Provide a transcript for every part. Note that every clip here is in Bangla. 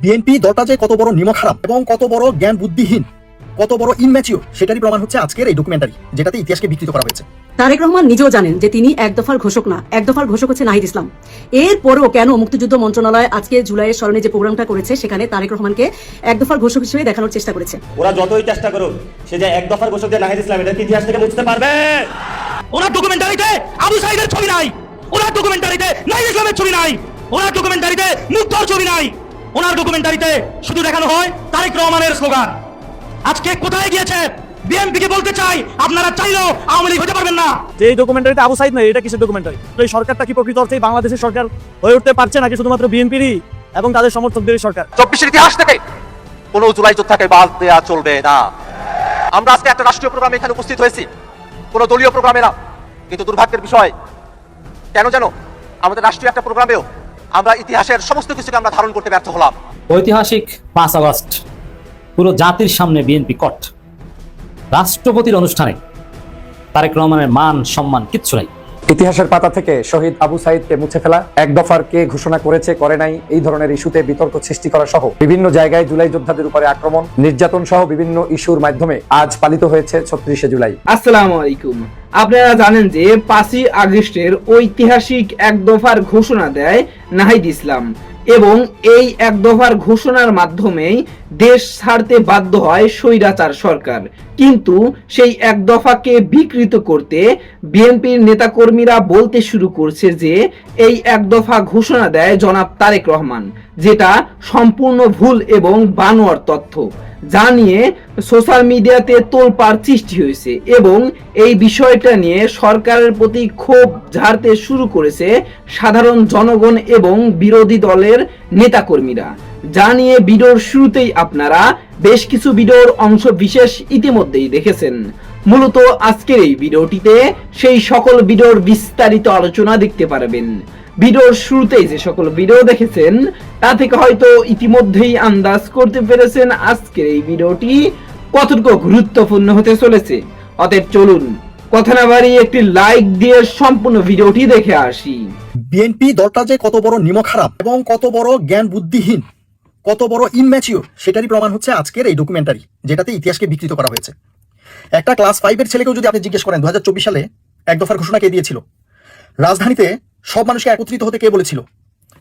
বিএনপি দলটা যে কত বড় নিমক হারাম এবং কত বড় জ্ঞান বুদ্ধিহীন, কত বড় ইনম্যাচিউর, সেটারই প্রমাণ হচ্ছে আজকের এই ডকুমেন্টারি, যেটাতে ইতিহাসকে বিকৃত করা হয়েছে। তারেক রহমান নিজেও জানেন যে তিনি এক দফার ঘোষক না, এক দফার ঘোষক হচ্ছে নাহিদ ইসলাম। এরপরও কেন মুক্তিযুদ্ধ মন্ত্রণালয় আজকে জুলাইয়ের স্মরণে যে প্রোগ্রামটা করেছে সেখানে তারেক রহমানকে এক দফার ঘোষক হিসেবে দেখানোর চেষ্টা করেছে। ওরা যতই চেষ্টা করুক, সে যে এক দফার ঘোষক যে নাহিদ ইসলাম, এটা কি ইতিহাস থেকে মুছতে পারবে? ওনার ডকুমেন্টারিতে আবু সাইদের ছবি নাই, ওনার ডকুমেন্টারিতে নাহিদ ইসলামের ছবি নাই, ওনার ডকুমেন্টারিতে মুক্তার ছবি নাই, ওনার ডকুমেন্টারিতে শুধু দেখানো হয় তারেক রহমানের স্লোগান। আজকে কোথায় গিয়েছে? বিএনপিকে বলতে চাই, আপনারা চাইলেও আওয়ামী লীগ হতে পারবেন না। যে এই ডকুমেন্টারিতে আবু সাইদ নাই, এটা কিসের ডকুমেন্টারি? এই সরকারটা কি প্রকৃত অর্থে বাংলাদেশের সরকার হয়ে উঠতে পারছে নাকি শুধুমাত্র বিএনপিরই এবং তাদের সমর্থকদের সরকার? 24-এর ইতিহাস থেকে কোন জুলাই যোদ্ধাকে বাদ দেওয়া চলবে না। আমরা আজকে একটা রাষ্ট্রীয় প্রোগ্রামে এখানে উপস্থিত হয়েছি, কোন দলীয় প্রোগ্রামে না। কিন্তু দুর্ভাগ্যের বিষয়, কেন যেন আমাদের রাষ্ট্রীয় একটা প্রোগ্রামেও আমরা ইতিহাসের সমস্ত কিছুকে আমরা ধারণ করতে ব্যর্থ হলাম। ঐতিহাসিক 5 আগস্ট পুরো জাতির সামনে বিএনপি কট, রাষ্ট্রপতির অনুষ্ঠানে তারেক রহমানের মান সম্মান কিচ্ছু নাই। ইতিহাসের পাতা থেকে শহীদ আবু সাইদকে মুছে ফেলা, এক দফার কে ঘোষণা করেছে করে নাই, এই ধরনের ইস্যুতে বিতর্ক সৃষ্টি করা সহ বিভিন্ন জায়গায় জুলাই যোদ্ধাদের উপরে আক্রমণ, নির্যাতন সহ বিভিন্ন ইস্যুর মাধ্যমে আজ পালিত হয়েছে 36শে জুলাই। আসসালামু আলাইকুম। আপনারা জানেন যে 5ই আগস্টের ঐতিহাসিক এক দফার ঘোষণা দেয় নাহিদ ইসলাম এবং এই এক দফার ঘোষণার মাধ্যমেই দেশ ছাড়তে বাধ্য হয় স্বৈরাচার সরকার। কিন্তু সেই এক দফাকে বিকৃত করতে বিএনপির নেতাকর্মীরা বলতে শুরু করছে যে এই এক দফা ঘোষণা দেয় জনাব তারেক রহমান, যেটা সম্পূর্ণ ভুল এবং বানোয়ার তথ্য, যা নিয়ে সোশ্যাল মিডিয়াতে তোলপাড় সৃষ্টি হয়েছে এবং এই বিষয়টা নিয়ে সরকারের প্রতি ক্ষোভ ঝাড়তে শুরু করেছে সাধারণ জনগণ এবং বিরোধী দলের নেতাকর্মীরা, যা নিয়ে ভিডিওর শুরুতেই আপনারা বেশ কিছু ভিডিওর অংশ বিশেষ ইতিমধ্যেই দেখেছেন। মূলত আজকের এই ভিডিওটিতে সেই সকল ভিডিওর বিস্তারিত আলোচনা দেখতে পারবেন। ভিডিওর শুরুতেই যে সকল ভিডিও দেখেছেন তা থেকে হয়তো ইতিমধ্যেই আন্দাজ করতে পেরেছেন আজকের এই ভিডিওটি কতটুকু গুরুত্বপূর্ণ হতে চলেছে। অতএব চলুন কথা না বাড়িয়ে একটি লাইক দিয়ে সম্পূর্ণ ভিডিওটি দেখে আসি। বিএনপি দলটা যে কত বড় নিমক হারাম এবং কত বড় জ্ঞান বুদ্ধিহীন, কত বড় ইনম্যাচিউর, সেটারই প্রমাণ হচ্ছে আজকের এই ডকুমেন্টারি, যেটাতে ইতিহাসকে বিকৃত করা হয়েছে। একটা ক্লাস 5-এর ছেলেকেও যদি আপনি জিজ্ঞেস করেন 2024 সালে এক দফার ঘোষণা কে দিয়েছিল, রাজধানীতে সব মানুষকে একত্রিত হতে কে বলেছিল,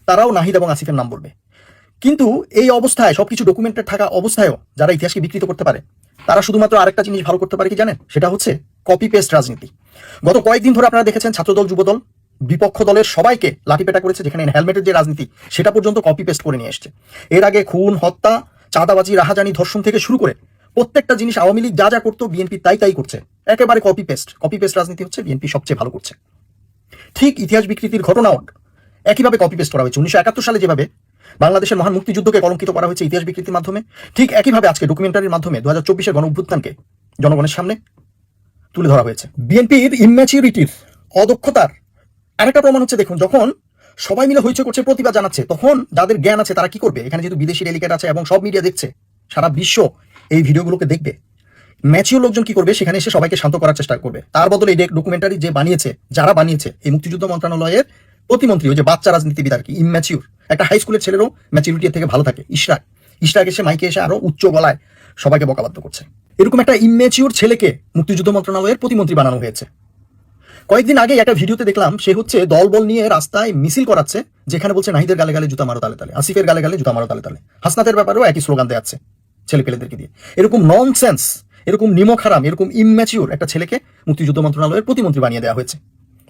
তারাও নাহিদ এবং আসিফের নাম বলবে। কিন্তু এই অবস্থায়, সবকিছু ডকুমেন্টেড থাকা অবস্থায়ও যারা ইতিহাসকে বিকৃত করতে পারে, তারা শুধুমাত্র আরেকটা জিনিস ভালো করতে পারে কি জানেন? সেটা হচ্ছে কপি পেস্ট রাজনীতি। গত কয়েকদিন ধরে আপনারা দেখেছেন ছাত্রদল, যুবদল, বিপক্ষ দলের সবাইকে লাঠিপেটা করেছে, যেখানে হেলমেটের যে রাজনীতি সেটা পর্যন্ত কপি পেস্ট করে নিয়ে এসছে। এর আগে খুন, হত্যা, চাঁদাবাজি, রাহাজানি, ধর্ষণ থেকে শুরু করে প্রত্যেকটা জিনিস আওয়ামী লীগ যা যা করতো বিএনপি তাই করছে। একেবারে কপি পেস্ট রাজনীতি হচ্ছে বিএনপি সবচেয়ে ভালো করছে। ঠিক ইতিহাস বিকৃতির ঘটনাও একইভাবে কপি পেস্ট করা হয়েছে। 1971 সালে যেভাবে বাংলাদেশের মহান মুক্তিযুদ্ধকে কলঙ্কিত করা হয়েছে ইতিহাস বিকৃতির মাধ্যমে, ঠিক একইভাবে আজকে ডকুমেন্টারির মাধ্যমে 2024-এর গণ অভ্যুত্থানকে জনগণের সামনে তুলে ধরা হয়েছে। বিএনপির ইম্যাচিউরিটির, অদক্ষতার আরেকটা প্রমাণ হচ্ছে, দেখুন, যখন সবাই মিলে হইচই করছে, প্রতিবাদ জানাচ্ছে, তখন যাদের জ্ঞান আছে তারা কি করবে? এখানে যেহেতু বিদেশি ডেলিগেট আছে এবং সব মিডিয়া দেখছে, সারা বিশ্ব এই ভিডিওগুলোকে দেখবে, ম্যাচিওর লোকজন কি করবে? সেখানে এসে সবাইকে শান্ত করার চেষ্টা করবে। তার বদলে এই ডকুমেন্টারি যে বানিয়েছে, যারা বানিয়েছে, এই মুক্তিযুদ্ধ মন্ত্রণালয়ের প্রতিমন্ত্রী, ওই যে বাচ্চা রাজনীতিবিদ আর কি, ইম্যাচিউর, একটা হাই স্কুলের ছেলেরও ম্যাচিউরিটি থেকে ভালো থাকে, ইশরাক এসে মাইকে এসে আরো উচ্চ গলায় সবাইকে বকাবাদ্য করছে। এরকম একটা ইম্যাচিউর ছেলেকে মুক্তিযুদ্ধ মন্ত্রণালয়ের প্রতিমন্ত্রী বানানো হয়েছে। কয়েকদিন আগে একটা ভিডিওতে দেখলাম, সে হচ্ছে দলবল নিয়ে রাস্তায় মিছিল করাচ্ছে, যেখানে বলছে নাহিদের গালে গালে জুতা মারো তালে তালে, আসিফের গালে গালে জুতা মারো তালে তালে, হাসনাতের ব্যাপারেও একই স্লোগান দেওয়াচ্ছে ছেলেপেলেদেরকে দিয়ে। এরকম ননসেন্স, এরকম নিমক হারাম, এরকম ইম্যাচিউর একটা ছেলেকে মুক্তিযুদ্ধ মন্ত্রণালয়ের প্রতিমন্ত্রী বানিয়ে দেওয়া হয়েছে।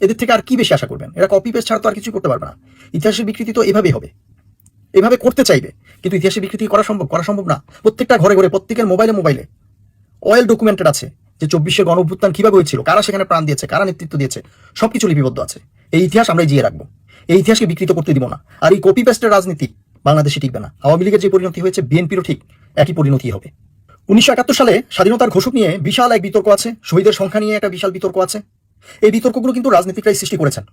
এদের থেকে আর কি বেশি আশা করবেন? এরা কপি পেস্ট ছাড়া তো আর কিছু করতে পারবে না। ইতিহাসের বিকৃতি তো এভাবেই হবে, এভাবে করতে চাইবে, কিন্তু ইতিহাসের বিকৃতি করা সম্ভব না। প্রত্যেকটা ঘরে ঘরে, প্রত্যেকের মোবাইলে অয়েল ডকুমেন্টেড আছে যে 24-এর গণ অভ্যুত্থান কিভাবে হয়েছিল, কারা সেখানে প্রাণ দিয়েছে, কারা নেতৃত্ব দিয়েছে, সবকিছু লিপিবদ্ধ আছে। এই ইতিহাস আমরা জিয়ে রাখবো, এই ইতিহাসকে বিকৃত করতে দিব না। আর এই কপি পেস্টের রাজনীতি বাংলাদেশে টিকবে না। আওয়ামী লীগের যে পরিণতি হয়েছে, বিএনপিরও ঠিক একই পরিণতি হবে। 1971 সালে স্বাধীনতার ঘোষক নিয়ে বিশাল এক বিতর্ক আছে, শহীদের সংখ্যা নিয়ে একটা বিশাল বিতর্ক আছে। এই বিতর্কগুলো কিন্তু রাজনীতিকরাই সৃষ্টি করেছেন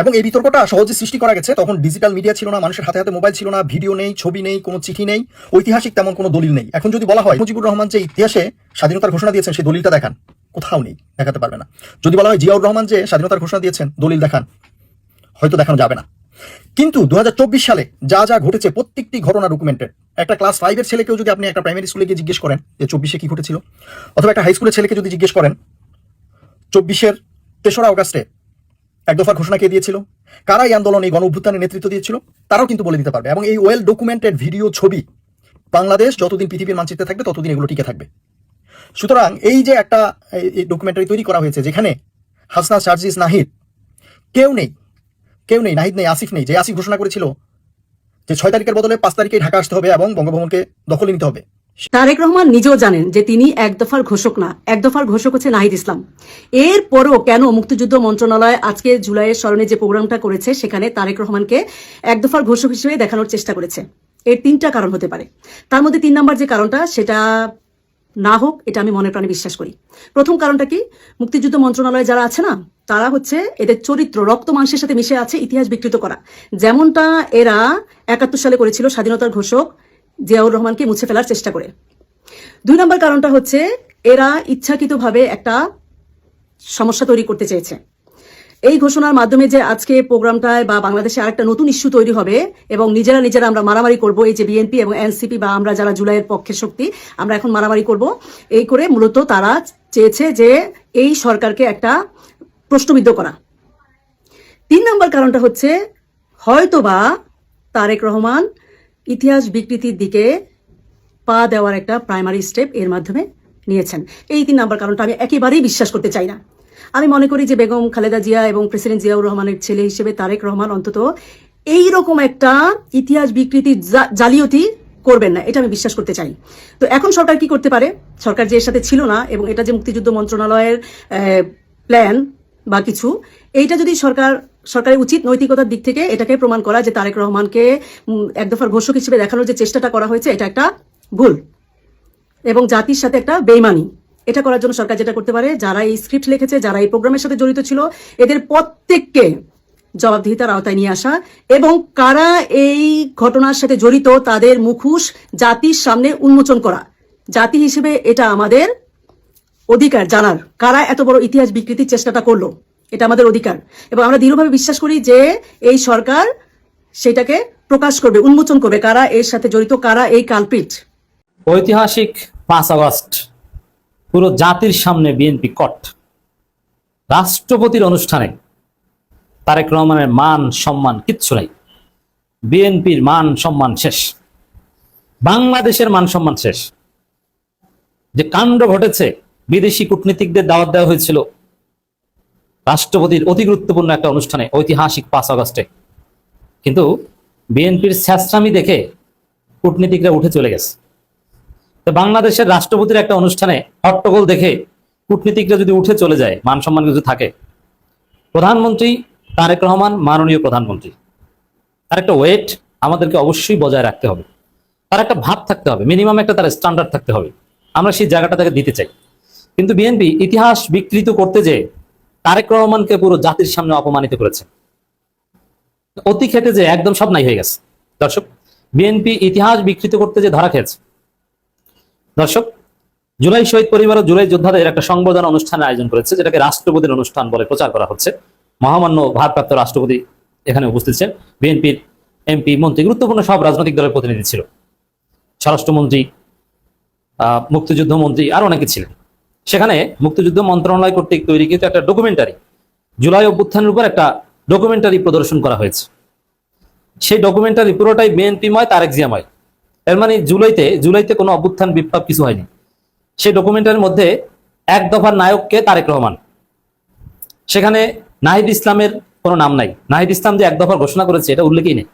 এবং এই বিতর্কটা সহজে সৃষ্টি করা গেছে। তখন ডিজিটাল মিডিয়া ছিল না, মানুষের হাতে হাতে মোবাইল ছিল না, ভিডিও নেই, ছবি নেই, কোনো চিঠি নেই, ঐতিহাসিক তেমন কোনো দলিল নেই। এখন যদি বলা হয় মুজিবুর রহমান যে ইতিহাসে স্বাধীনতার ঘোষণা দিয়েছেন সেই দলিলটা দেখান, কোথাও নেই, দেখাতে পারবে না। যদি বলা হয় জিয়াউর রহমান যে স্বাধীনতার ঘোষণা দিয়েছেন, দলিল দেখান, হয়তো দেখানো যাবে না। কিন্তু 2024 সালে যা যা ঘটেছে প্রত্যেকটি ঘটনা ডকুমেন্টেড। একটা ক্লাস 5-এর ছেলেকেও যদি আপনি একটা প্রাইমারি স্কুলে গিয়ে জিজ্ঞেস করেন যে 24-এ কি ঘটেছিল, অথবা একটা হাই স্কুলের ছেলেকে যদি জিজ্ঞেস করেন 24-এর 3রা আগস্টে এক দফার ঘোষণা কে দিয়েছিল, কারা এই আন্দোলন এই গণ অভ্যুত্থানের নেতৃত্ব দিয়েছিল, তারাও কিন্তু বলে দিতে পারবে। এবং এই ওয়েল ডকুমেন্টেড ভিডিও ছবি বাংলাদেশ যতদিন পৃথিবীর মানচিত্রে থাকবে ততদিন এগুলো টিকে থাকবে। সুতরাং এই যে একটা ডকুমেন্টারি তৈরি করা হয়েছে যেখানে হাসনাত, সার্জিস, নাহিদ কেউ নেই, নাহিদ নেই, আসিফ নেই, যে আসিফ ঘোষণা করেছিল যে 6 তারিখের বদলে 5 তারিখে ঢাকা আসতে হবে এবং বঙ্গভবনকে দখলে নিতে হবে। তারেক রহমান নিজেও জানেন যে তিনি এক দফার ঘোষক না, এক দফার ঘোষক হচ্ছে নাহিদ ইসলাম। এরপরও কেন মুক্তিযুদ্ধ মন্ত্রণালয় আজকে জুলাইয়ের স্মরণে যে প্রোগ্রামটা করেছে সেখানে তারেক রহমানকে এক দফার ঘোষক হিসেবে দেখানোর চেষ্টা করেছে? এর 3টা কারণ হতে পারে। তার মধ্যে 3 নম্বর যে কারণটা, সেটা না হোক এটা আমি মনে প্রাণে বিশ্বাস করি। প্রথম কারণটা কি, মুক্তিযুদ্ধ মন্ত্রণালয়ে যারা আছে না, তারা হচ্ছে এদের চরিত্র রক্ত মাংসের সাথে মিশে আছে ইতিহাস বিকৃত করা, যেমনটা এরা 71 সালে করেছিল স্বাধীনতার ঘোষক জিয়াউর রহমানকে মুছে ফেলার চেষ্টা করে। 2 নম্বর কারণটা হচ্ছে এরা ইচ্ছাকৃতভাবে একটা সমস্যা তৈরি করতে চেয়েছে। এই ঘোষণার মাধ্যমে যে আজকে প্রোগ্রামটায় বা বাংলাদেশে আরেকটা নতুন ইস্যু তৈরি হবে এবং নিজেরা আমরা মারামারি করব, এই যে বিএনপি এবং এনসিপি বা আমরা যারা জুলাইয়ের পক্ষের শক্তি, আমরা এখন মারামারি করব, এই করে মূলত তারা চেয়েছে যে এই সরকারকে একটা প্রশ্নবিদ্ধ করা। 3 নম্বর কারণটা হচ্ছে হয়তোবা তারেক রহমান ইতিহাস বিকৃতির দিকে পা দেওয়ার একটা প্রাইমারি স্টেপ এর মাধ্যমে নিয়েছেন। এই 3 নম্বর কারণটা আমি একেবারেই বিশ্বাস করতে চাই না। আমি মনে করি যে বেগম খালেদা জিয়া এবং প্রেসিডেন্ট জিয়াউর রহমানের ছেলে হিসেবে তারেক রহমান অন্তত এইরকম একটা ইতিহাস বিকৃতির জালিয়াতি করবেন না, এটা আমি বিশ্বাস করতে চাই। তো এখন সরকার কি করতে পারে? সরকার যে এর সাথে ছিল না এবং এটা যে মুক্তিযুদ্ধ মন্ত্রণালয়ের প্ল্যান বা কিছু, এইটা যদি সরকারের উচিত নৈতিকতার দিক থেকে এটাকে প্রমাণ করা যে তারেক রহমানকে এক দফার ঘোষক হিসেবে দেখানোর যে চেষ্টাটা করা হয়েছে এটা একটা ভুল এবং জাতির সাথে একটা বেইমানি। এটা করার জন্য সরকার যেটা করতে পারে, যারা এই স্ক্রিপ্ট লিখেছে, যারা এই প্রোগ্রামের সাথে জড়িত ছিল, এদের প্রত্যেককে জবাবদিহিতার আওতায় নিয়ে আসা এবং কারা এই ঘটনার সাথে জড়িত তাদের মুখোশ জাতির সামনে উন্মোচন করা। জাতি হিসেবে এটা আমাদের অধিকার জানার কারা এত বড় ইতিহাস বিকৃতির চেষ্টাটা করলো, এটা আমাদের অধিকার। এবং আমরা দৃঢ়ভাবে বিশ্বাস করি যে এই সরকার সেটাকে প্রকাশ করবে, উন্মোচন করবে কারা এর সাথে জড়িত, কারা এই কালপ্রিট। ঐতিহাসিক 5 আগস্ট পুরো জাতির সামনে বিএনপি কট। রাষ্ট্রপতির অনুষ্ঠানে তারেক রহমানের মান সম্মান কিচ্ছু নাই, বিএনপির মান সম্মান শেষ, বাংলাদেশের মান সম্মান শেষ। যে কাণ্ড ঘটেছে, বিদেশি কূটনীতিকদের দাওয়াত দেওয়া হয়েছিল রাষ্ট্রপতির অতি গুরুত্বপূর্ণ একটা অনুষ্ঠানে ঐতিহাসিক 5 আগস্টে, কিন্তু বিএনপির স্যাঁচরামি দেখে কূটনীতিকরা উঠে চলে গেছে। তো বাংলাদেশের রাষ্ট্রপতির একটা অনুষ্ঠানে হট্টগোল দেখে কূটনীতিকরা যদি উঠে চলে যায়, মান সম্মান যদি থাকে, প্রধানমন্ত্রী তারেক রহমান মাননীয় প্রধানমন্ত্রী, তার একটা ওয়েট আমাদেরকে অবশ্যই বজায় রাখতে হবে, তার একটা ভাব থাকতে হবে, মিনিমাম একটা তার স্ট্যান্ডার্ড থাকতে হবে, আমরা সেই জায়গাটা তাকে দিতে চাই। কিন্তু বিএনপি ইতিহাস বিকৃত করতে যে তারেক রহমানকে পুরো জাতির সামনে অপমানিত করেছে, অতি খেতে যে একদম সব নাই হয়ে গেছে। দর্শক, বিএনপি ইতিহাস বিকৃত করতে যে ধরা খেয়েছে। দর্শক, জুলাই শহীদ পরিবার ও জুলাই যোদ্ধাদের একটা সংবর্ধনা অনুষ্ঠানের আয়োজন করেছে, যেটাকে রাষ্ট্রপতির অনুষ্ঠান বলে প্রচার করা হচ্ছে। মহামান্য ভারপ্রাপ্ত রাষ্ট্রপতি এখানে উপস্থিত ছিলেন, বিএনপির এমপি, মন্ত্রী, গুরুত্বপূর্ণ সব রাজনৈতিক দলের প্রতিনিধি ছিল, স্বরাষ্ট্রমন্ত্রী, মুক্তিযুদ্ধ মন্ত্রী, আর অনেকে ছিলেন। সেখানে মুক্তিযুদ্ধ মন্ত্রণালয় কর্তৃক তৈরিকৃত একটা ডকুমেন্টারি, জুলাই অভ্যুত্থানের উপর একটা ডকুমেন্টারি প্রদর্শন করা হয়েছে। সেই ডকুমেন্টারি পুরোটাই বিএনপিময়, তারেক জিয়াময়। এর মানে জুলাইতে কোনো অভ্যুত্থান বিপ্লব কিছু হয়নি। সেই ডকুমেন্টারির মধ্যে এক দফার নায়ককে তারেক রহমান, সেখানে নাহিদ ইসলামের কোনো নাম নাই। নাহিদ ইসলাম যে এক দফার ঘোষণা করেছে এটা উল্লেখই নেই।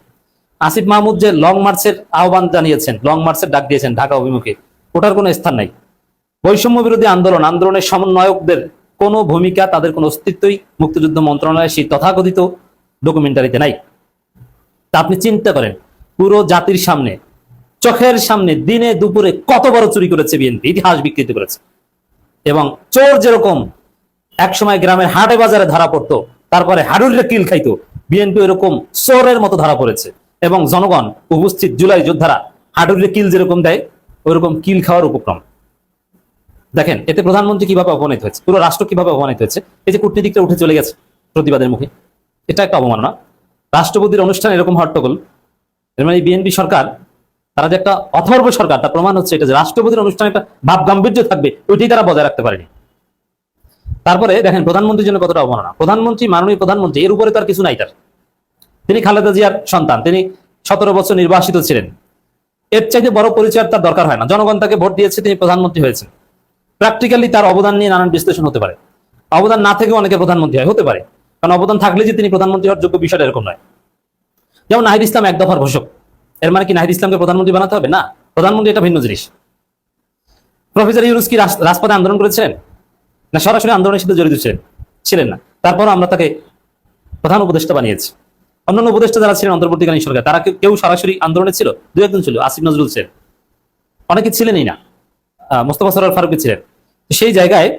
আসিফ মাহমুদ যে লং মার্চের আহ্বান জানিয়েছেন, লং মার্চের ডাক দিয়েছেন ঢাকা অভিমুখে, ওটার কোনো স্থান নাই। বৈষম্য বিরোধী আন্দোলনের সমন্বয়কদের কোনো ভূমিকা, তাদের কোনো অস্তিত্বই মুক্তিযুদ্ধ মন্ত্রণালয়ের সেই তথাকথিত ডকুমেন্টারিতে নাই। তা আপনি চিন্তা করেন, পুরো জাতির সামনে, চোখের সামনে, দিনে দুপুরে কত বড় চুরি করেছে বিএনপি, ইতিহাস বিকৃত করেছে। এবং চোর যেরকম একসময় গ্রামের হাটে বাজারে ধরা পড়তো, তারপরে হাডুরে কিল খাইতো, বিএনপি এরকম চোরের মতো ধরা পড়েছে। এবং জনগণ উপস্থিত জুলাই যোদ্ধারা হাডুরে কিল যেরকম দেয়, ওইরকম কিল খাওয়ার উপক্রম। দেখেন এতে প্রধানমন্ত্রী কিভাবে অপমানিত হয়েছে, পুরো রাষ্ট্র কিভাবে অপমানিত হয়েছে। এই যে কূটনীতিকরা উঠে চলে গেছে প্রতিবাদের মুখে, এটা একটা অবমাননা। রাষ্ট্রপতির অনুষ্ঠানে এরকম হট্টগোল, এর মানে বিএনপি সরকার তারা যে একটা অথর্ব সরকার, তার প্রমাণ হচ্ছে এটা যে রাষ্ট্রপতির অনুষ্ঠানে একটা ভাব গাম্ভীর্য থাকবে ওইটাই তারা বজায় রাখতে পারেনি। তারপরে দেখেন প্রধানমন্ত্রীর জন্য কতটা অবমাননা। প্রধানমন্ত্রী, মাননীয় প্রধানমন্ত্রী, এর উপরে তার কিছু নাই। তার তিনি খালেদা জিয়ার সন্তান, তিনি 17 বছর নির্বাসিত ছিলেন, এর চাইতে বড় পরিচয় তার দরকার হয় না। জনগণ তাকে ভোট দিয়েছে, তিনি প্রধানমন্ত্রী হয়েছেন। প্র্যাকটিক্যালি তার অবদান নিয়ে নানান বিশ্লেষণ হতে পারে, অবদান না থেকেও অনেকে প্রধানমন্ত্রী হতে পারে, কারণ অবদান থাকলে যে তিনি প্রধানমন্ত্রী হওয়ার যোগ্য, বিষয়টা এরকম নয়। যেমন নাহিদ ইসলাম এক দফার ঘোষক, এর মানে কি নাহিদ ইসলামকে প্রধানমন্ত্রী বানাতে হবে? না, প্রধানমন্ত্রী এটা ভিন্ন জিনিস। প্রফেসর ইউনূস কি রাজপথে আন্দোলন করেছিলেন? না সরাসরি আন্দোলনের সাথে জড়িত ছিলেন না, তারপর আমরা তাকে প্রধান উপদেষ্টা বানিয়েছি। অন্যান্য উপদেষ্টা যারা ছিলেন অন্তর্বর্তীকালীন সরকার, তারা কেউ সরাসরি আন্দোলনে ছিল? দু একজন ছিল, আসিফ নজরুল ছিলেন, অনেকে ছিলেনই না, মোস্তফা সরোয়ার ফারুকী ছিলেন। সেই জায়গায়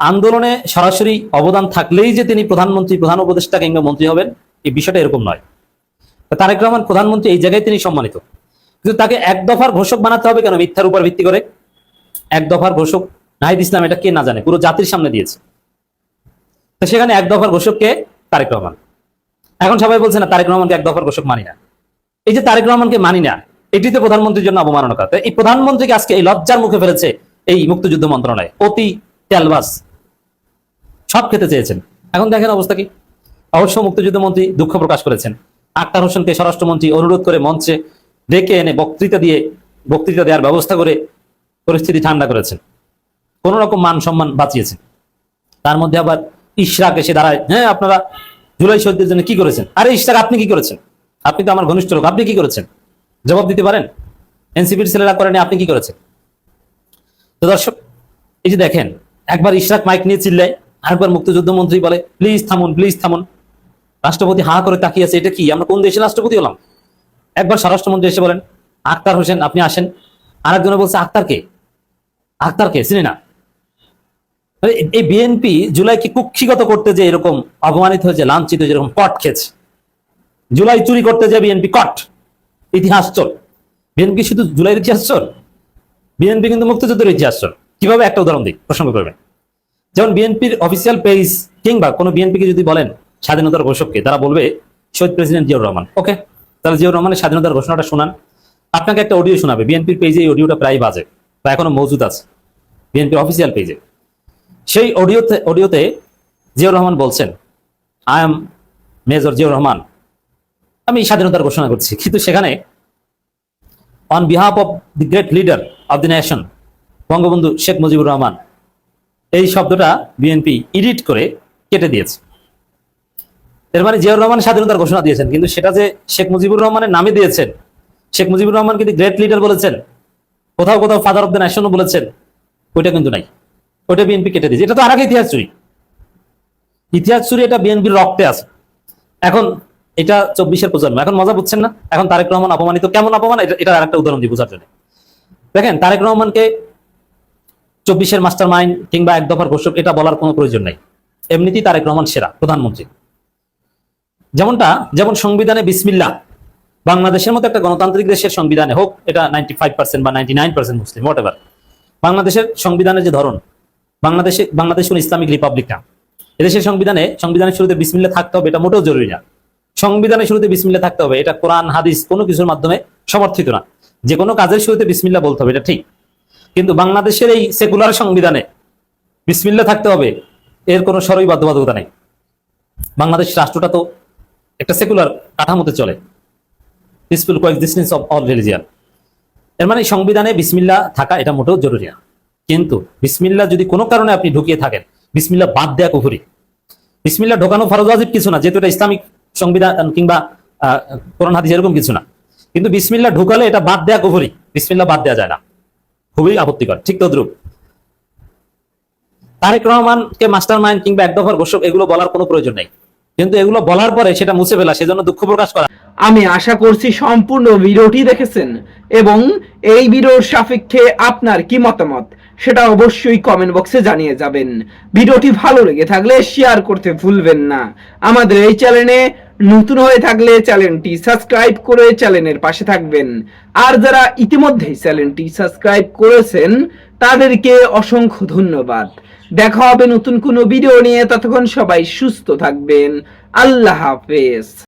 আন্দোলনে সরাসরি অবদান থাকলেই যে তিনি প্রধানমন্ত্রী, প্রধান উপদেষ্টা কিংবা মন্ত্রী হবেন, এই বিষয়টা এরকম নয়। তারেক রহমান প্রধানমন্ত্রী, এই জায়গায় তিনি সম্মানিত, কিন্তু তাকে এক দফার ঘোষক বানাতে হবে কেন? মিথ্যার উপর ভিত্তি করে এক দফার ঘোষক নাহিদ ইসলাম, এটা কে না জানে, পুরো জাতির সামনে দিয়েছে। তো সেখানে এক দফার ঘোষক কে? তারেক রহমান। এখন সবাই বলছে না তারেক রহমানকে এক দফার ঘোষক মানি না। এই যে তারেক রহমানকে মানি না, এটি তো প্রধানমন্ত্রীর জন্য অবমাননা কথা। এই প্রধানমন্ত্রীকে আজকে এই লজ্জার মুখে ফেলেছে এই মুক্তিযুদ্ধ মন্ত্রণালয়, অতি তেলবাস, সব খেতে চেয়েছেন। এখন দেখেন অবস্থা কি। অবশ্য মুক্তিযুদ্ধ মন্ত্রী দুঃখ প্রকাশ করেছেন, আক্তার হোসেনকে স্বরাষ্ট্রমন্ত্রী অনুরোধ করে মঞ্চে ডেকে এনে বক্তৃতা দেওয়ার ব্যবস্থা করে পরিস্থিতি ঠান্ডা করেছেন, কোন রকম মান সম্মান বাঁচিয়েছেন। তার মধ্যে আবার ইশরাক এসে দাঁড়ায়, হ্যাঁ আপনারা জুলাই শহীদদের জন্য কি করেছেন? আরে ইশরাক, আপনি কি করেছেন? আপনি তো আমার ঘনিষ্ঠ লোক, আপনি কি করেছেন? জবাব দিতে পারেন। এনসিপির ছেলেরা করেনি, আপনি কি করেছেন? তো দর্শক, এই যে দেখেন, একবার ইশরাক মাইক নিয়ে চিল্লায়, আরেকবার মুক্তিযুদ্ধ মন্ত্রী বলে প্লিজ থামুন, প্লিজ থামুন। রাষ্ট্রপতি হা করে তাকিয়ে আছে, এটা কি, আমরা কোন দেশের রাষ্ট্রপতি হলাম? একবার স্বরাষ্ট্রমন্ত্রী এসে বলেন আক্তার হোসেন আপনি আসেন, আরেকজনে বলছে আক্তারকে চিনি না। এই বিএনপি জুলাইকে কুক্ষিগত করতে যে এরকম অপমানিত হয়েছে, লাঞ্ছিত হয়েছে, এরকম কট খেয়েছে। জুলাই চুরি করতে যে বিএনপি কট, ইতিহাস চোর। বিএনপি শুধু জুলাইয়ের ইতিহাস চোর, বিএনপি কিন্তু মুক্তিযুদ্ধের ইতিহাস চোর। কিভাবে? একটা উদাহরণ দিই, প্রসঙ্গ করবেন। যেমন বিএনপির অফিসিয়াল পেজ কিংবা কোনো বিএনপিকে যদি বলেন স্বাধীনতার ঘোষককে, তারা বলবে শহীদ প্রেসিডেন্ট জিয়াউর রহমান। ওকে, তাহলে জিয়াউর রহমানের স্বাধীনতার ঘোষণাটা শোনান। আপনাকে একটা অডিও শোনাবে, বিএনপির পেজে এই অডিওটা প্রায় বাজে বা এখনো মজুদ আছে বিএনপির অফিসিয়াল পেজে। সেই অডিওতে জিয়াউর রহমান বলছেন I am major Ziaur Rahman, আমি স্বাধীনতার ঘোষণা করছি। কিন্তু সেখানে on behalf of the great leader of the nation Bangabandhu Sheikh Mujibur Rahman, এই শব্দটা বিএনপি এডিট করে কেটে দিয়েছে। এর মানে জিয়াউর রহমান স্বাধীনতার ঘোষণা দিয়েছেন, কিন্তু সেটা যে শেখ মুজিবুর রহমানের নামে দিয়েছেন, শেখ মুজিবুর রহমান কিন্তু গ্রেট লিডার বলেছেন, কোথাও কোথাও ফাদার অফ দ্য নেশনও বলেছেন, ওইটা কিন্তু নাই, ওইটা বিএনপি কেটে দিয়েছে। এটা তো আরেক ইতিহাস চুরি, এটা বিএনপির রক্তে আছে। এখন এটা 24-এর প্রজন্ম, এখন মজা বুঝছেন না? এখন তারেক রহমান অপমানিত, কেমন অপমান, এটা আরেকটা উদাহরণ দিই বোঝার জন্য। দেখেন, তারেক রহমানকে 24-এর মাস্টার মাইন্ড কিংবা এক দফার ঘোষক এটা বলার কোনো প্রয়োজন নাই, এমনিতেই তারেক রহমান সেরা প্রধানমন্ত্রী। যেমন সংবিধানে বিসমিল্লাহ, বাংলাদেশের মতো একটা গণতান্ত্রিক দেশের সংবিধানে হোক এটা 95% বা 99% মুসলিম, হোয়াটএভার, বাংলাদেশের সংবিধানের যে ধরন, বাংলাদেশ কোন ইসলামিক রিপাবলিক না। এদেশের সংবিধানের শুরুতে বিসমিল্লাহ থাকতে হবে, এটা মোটেও জরুরি না। সংবিধানের শুরুতে বিসমিল্লাহ থাকতে হবে, এটা কোরআন হাদিস কোনো কিছুর মাধ্যমে সমর্থিত না। যে কোনো কাজের শুরুতে বিসমিল্লাহ বলতে হবে, এটা ঠিক। কিন্তু বাংলাদেশের এই সেকুলার সংবিধানে বিসমিল্লাহ থাকতে হবে, এর কোনো সরই বাধ্যবাধকতা নেই। বাংলাদেশ রাষ্ট্রটা তো একটা সেকুলার কাঠামোতে চলে, peaceful coexistence of all religion. এর মানে সংবিধানে বিসমিল্লাহ থাকা এটা মোটেও জরুরি না। কিন্তু বিসমিল্লাহ যদি কোনো কারণে আপনি ঢুকিয়ে থাকেন, বিসমিল্লাহ বাদ দেয়া কুফরি। বিসমিল্লাহ ঢোকানো ফরজ ওয়াজিব কিছু না, যেহেতু এটা ইসলামিক সংবিধান কিংবা কোরআন হাদিস এরকম কিছু না। কিন্তু বিসমিল্লাহ ঢুকালে এটা বাদ দেয়া কুফরি, বিসমিল্লাহ বাদ দেয়া যায় না, খুবই আপত্তিকর। ঠিক তদ্রুপ তারেক রহমানকে মাস্টার মাইন্ড কিংবা এক দফার ঘোষক এগুলো বলার কোনো প্রয়োজন নেই, কিন্তু এগুলো বলার পরে সেটা মুছে ফেলা, সেজন্য দুঃখ প্রকাশ করা। আমি আশা করছি সম্পূর্ণ ভিডিওটি দেখেছেন এবং এই ভিডিওর সাপেক্ষে আপনার কি মতামত সেটা অবশ্যই কমেন্ট বক্সে জানিয়ে যাবেন। ভিডিওটি ভালো লেগে থাকলে শেয়ার করতে ভুলবেন না। আমাদের এই চ্যানেলে নতুন হয়ে থাকলে চ্যানেলটি সাবস্ক্রাইব করে চ্যানেলের পাশে থাকবেন। আর যারা ইতিমধ্যেই চ্যানেলটি সাবস্ক্রাইব করেছেন তাদেরকে অসংখ্য ধন্যবাদ। দেখা হবে নতুন কোনো ভিডিও নিয়ে, ততক্ষণ সবাই সুস্থ থাকবেন। আল্লাহ হাফেজ।